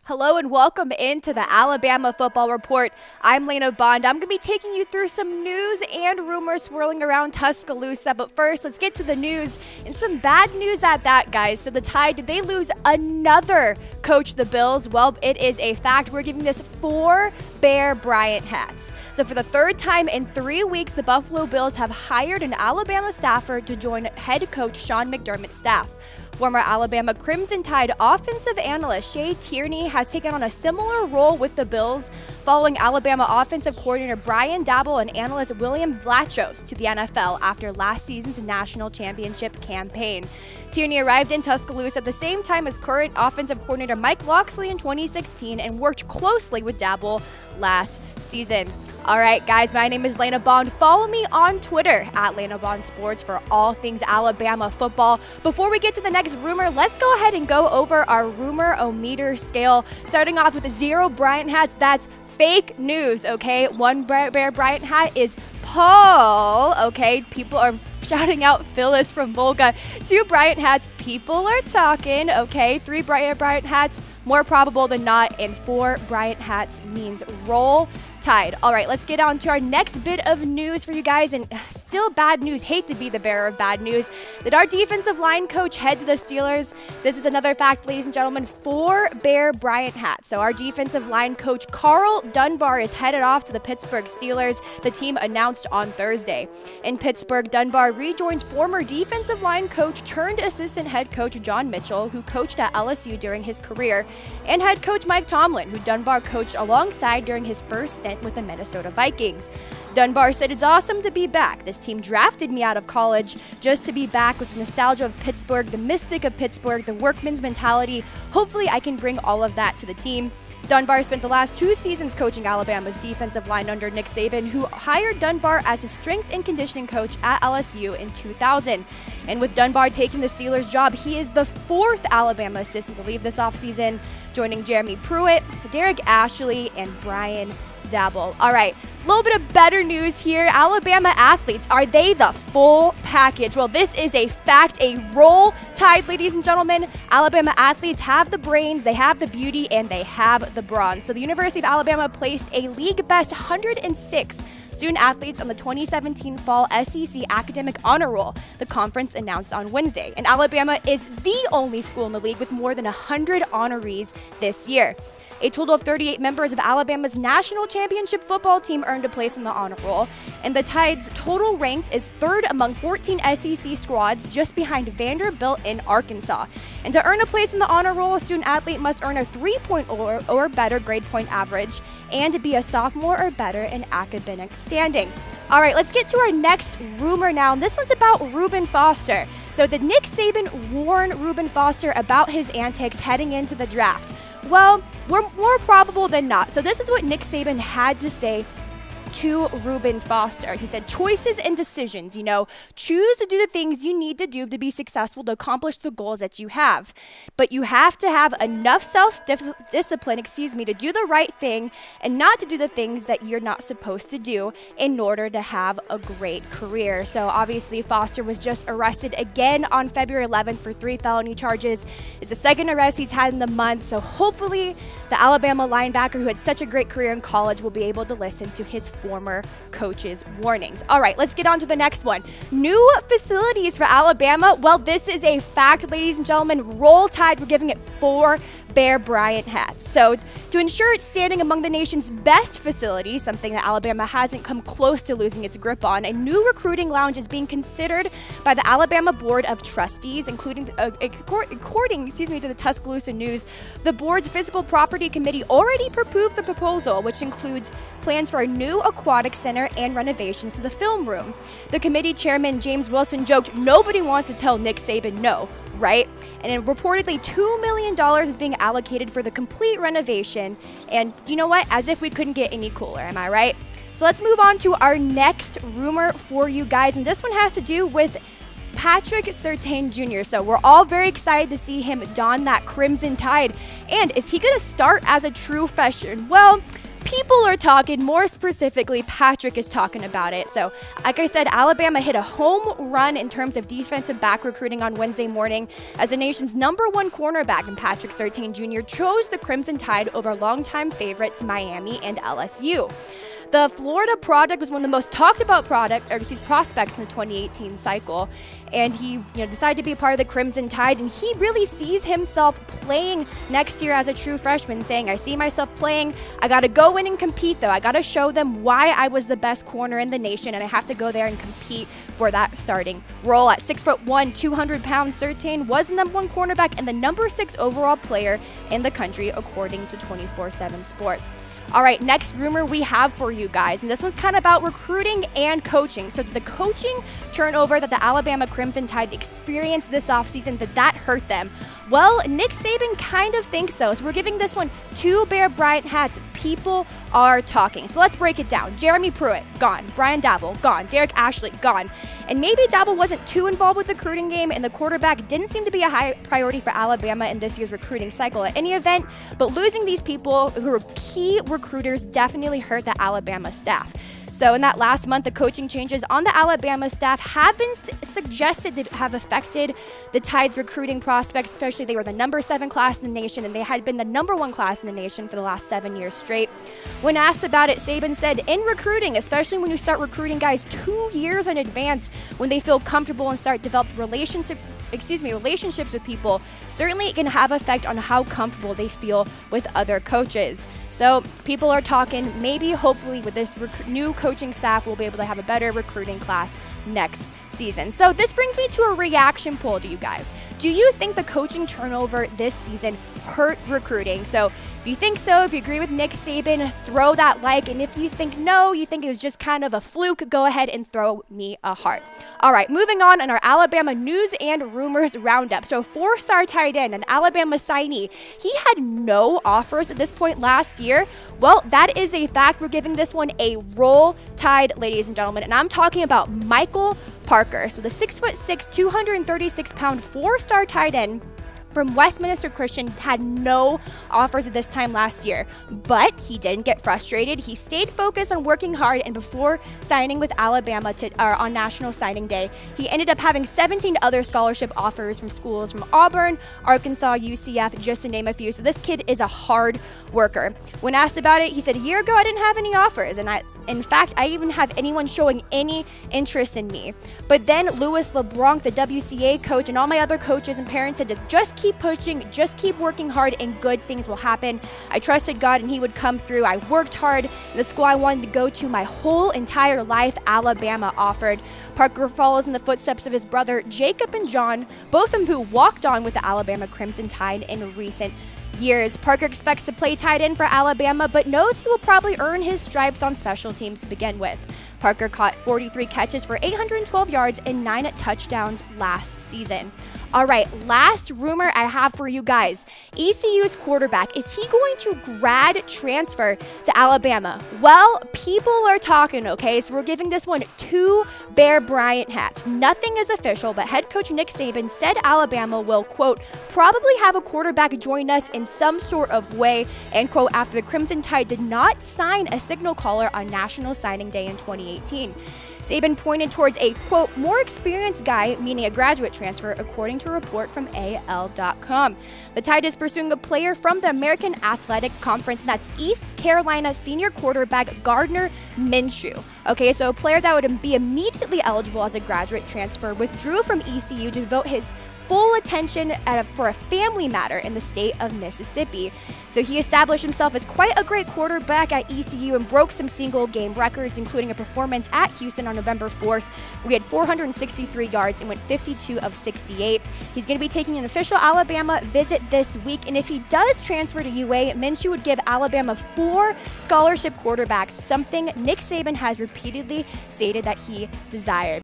Hello and welcome into the Alabama Football Report. I'm Lena Bond. I'm going to be taking you through some news and rumors swirling around Tuscaloosa. But first, let's get to the news. And some bad news at that, guys. So the Tide, did they lose another coach, the Bills? Well, it is a fact. We're giving this 4 Bear Bryant hats. So for the third time in 3 weeks, the Buffalo Bills have hired an Alabama staffer to join head coach Sean McDermott's staff. Former Alabama Crimson Tide offensive analyst Shay Tierney has taken on a similar role with the Bills, following Alabama offensive coordinator Brian Daboll and analyst William Vlachos to the NFL after last season's national championship campaign. Tierney arrived in Tuscaloosa at the same time as current offensive coordinator Mike Locksley in 2016 and worked closely with Daboll last season. All right, guys, my name is Lena Bond. Follow me on Twitter at Lena Bond Sports for all things Alabama football. Before we get to the next rumor, let's go ahead and go over our rumor-o-meter scale. Starting off with 0 Bryant hats, that's fake news, okay? 1 Bear Bryant hat is Paul, okay? People are shouting out Phyllis from Volga. 2 Bryant hats, people are talking, okay? 3 Bryant hats, more probable than not, and 4 Bryant hats means roll Tide. All right, let's get on to our next bit of news for you guys, and still bad news. Hate to be the bearer of bad news. Did our defensive line coach head to the Steelers? This is another fact, ladies and gentlemen. 4 Bear Bryant hats. So our defensive line coach Karl Dunbar is headed off to the Pittsburgh Steelers, the team announced on Thursday. In Pittsburgh, Dunbar rejoins former defensive line coach turned assistant head coach John Mitchell, who coached at LSU during his career, and head coach Mike Tomlin, who Dunbar coached alongside during his first stint with the Minnesota Vikings. Dunbar said, "It's awesome to be back. This team drafted me out of college just to be back with the nostalgia of Pittsburgh, the mystic of Pittsburgh, the workman's mentality. Hopefully I can bring all of that to the team." Dunbar spent the last 2 seasons coaching Alabama's defensive line under Nick Saban, who hired Dunbar as his strength and conditioning coach at LSU in 2000. And with Dunbar taking the Steelers' job, he is the 4th Alabama assistant to leave this offseason, joining Jeremy Pruitt, Derek Ashley, and Brian Daboll. All right, a little bit of better news here. Alabama athletes, are they the full package? Well, this is a fact, a roll Tide, ladies and gentlemen. Alabama athletes have the brains, they have the beauty, and they have the brawn. So the University of Alabama placed a league best 106 student athletes on the 2017 Fall SEC Academic Honor Roll, the conference announced on Wednesday. And Alabama is the only school in the league with more than 100 honorees this year. A total of 38 members of Alabama's national championship football team earned a place on the honor roll, and the Tide's total ranked is 3rd among 14 SEC squads, just behind Vanderbilt in Arkansas. And to earn a place in the honor roll, a student athlete must earn a 3.0 or better grade point average and be a sophomore or better in academic standing. All right, let's get to our next rumor now, and this one's about Reuben Foster. So did Nick Saban warn Reuben Foster about his antics heading into the draft? Well, we're more probable than not. So this is what Nick Saban had to say to Reuben Foster. He said, "Choices and decisions, choose to do the things you need to do to be successful to accomplish the goals that you have. But you have to have enough self-discipline, to do the right thing and not to do the things that you're not supposed to do in order to have a great career." So obviously Foster was just arrested again on February 11th for 3 felony charges. It's the 2nd arrest he's had in the month. So hopefully the Alabama linebacker who had such a great career in college will be able to listen to his former coach's warnings. All right, let's get on to the next one. New facilities for Alabama. Well, this is a fact, ladies and gentlemen. Roll Tide, we're giving it 4 Bear Bryant hats. So to ensure its standing among the nation's best facilities, something that Alabama hasn't come close to losing its grip on, a new recruiting lounge is being considered by the Alabama Board of Trustees, including, according to the Tuscaloosa News, the board's physical property committee already approved the proposal, which includes plans for a new aquatic center and renovations to the film room. The committee chairman, James Wilson, joked, "Nobody wants to tell Nick Saban no," right? And then reportedly $2 million is being allocated for the complete renovation. And you know what? As if we couldn't get any cooler, am I right? So let's move on to our next rumor for you guys. And this one has to do with Patrick Surtain Jr. So we're all very excited to see him don that Crimson Tide. And is he going to start as a true freshman? Well, people are talking, more specifically, Patrick is talking about it. So, like I said, Alabama hit a home run in terms of defensive back recruiting on Wednesday morning as the nation's #1 cornerback in Patrick Surtain Jr. chose the Crimson Tide over longtime favorites Miami and LSU. The Florida product was one of the most talked about prospects in the 2018 cycle, and he decided to be a part of the Crimson Tide, and he really sees himself playing next year as a true freshman, saying, I see myself playing, I got to go in and compete though, I got to show them why I was the best corner in the nation, and I have to go there and compete for that starting role. At 6'1", 200 pounds, Surtain was the #1 cornerback and the #6 overall player in the country, according to 24/7 Sports. All right, next rumor we have for you guys, and this one's kind of about recruiting and coaching. So the coaching turnover that the Alabama Crimson Tide experienced this offseason, that hurt them. Well, Nick Saban kind of thinks so. So we're giving this one 2 Bryant Hats. People are talking. So let's break it down. Jeremy Pruitt, gone. Brian Dabble, gone. Derek Ashley, gone. And maybe Dabble wasn't too involved with the recruiting game, and the quarterback didn't seem to be a high priority for Alabama in this year's recruiting cycle at any event, but losing these people who are key recruiters definitely hurt the Alabama staff. So in that last month, the coaching changes on the Alabama staff have been suggested to have affected the Tide's recruiting prospects, especially they were the #7 class in the nation, and they had been the #1 class in the nation for the last 7 years straight. When asked about it, Saban said, in recruiting, especially when you start recruiting guys 2 years in advance, when they feel comfortable and start developing relationships with people, certainly it can have effect on how comfortable they feel with other coaches. So people are talking, maybe hopefully with this new coaching staff, we'll be able to have a better recruiting class next season. So this brings me to a reaction poll to you guys. Do you think the coaching turnover this season hurt recruiting? So if you think so, if you agree with Nick Saban, throw that like, and if you think no, you think it was just kind of a fluke, go ahead and throw me a heart. All right, moving on in our Alabama news and rumors roundup. So 4-star tight end, an Alabama signee, he had no offers at this point last year. Well, that is a fact. We're giving this one a roll tide, ladies and gentlemen, and I'm talking about Michael Parker. So the 6'6", 236-pound 4-star tight end from Westminster Christian had no offers at this time last year, but he didn't get frustrated. He stayed focused on working hard, and before signing with Alabama on National Signing Day, he ended up having 17 other scholarship offers from schools from Auburn, Arkansas, UCF, just to name a few. So this kid is a hard worker. When asked about it, he said, a year ago I didn't have any offers, and in fact, I even have anyone showing any interest in me. But then Louis LeBlanc, the WCA coach, and all my other coaches and parents said to just keep pushing, just keep working hard, and good things will happen. I trusted God and he would come through. I worked hard. The school I wanted to go to my whole entire life, Alabama offered. Parker follows in the footsteps of his brother Jacob and John, both of whom caught on with the Alabama Crimson Tide in recent years. Parker expects to play tight end for Alabama, but knows he will probably earn his stripes on special teams to begin with. Parker caught 43 catches for 812 yards and 9 touchdowns last season. All right, last rumor I have for you guys. ECU's quarterback, is he going to grad transfer to Alabama? Well, people are talking, okay? So we're giving this one 2 Bryant Hats. Nothing is official, but head coach Nick Saban said Alabama will, quote, probably have a quarterback join us in some sort of way, end quote, after the Crimson Tide did not sign a signal caller on National Signing Day in 2018. Saban pointed towards a, quote, more experienced guy, meaning a graduate transfer, according to a report from AL.com. The Tide is pursuing a player from the American Athletic Conference, and that's East Carolina senior quarterback Gardner Minshew. Okay, so a player that would be immediately eligible as a graduate transfer withdrew from ECU to devote his full attention for a family matter in the state of Mississippi. So he established himself as quite a great quarterback at ECU and broke some single-game records, including a performance at Houston on November 4th, where he had 463 yards and went 52 of 68. He's going to be taking an official Alabama visit this week, and if he does transfer to UA, Minshew would give Alabama 4 scholarship quarterbacks, something Nick Saban has repeatedly stated that he desired.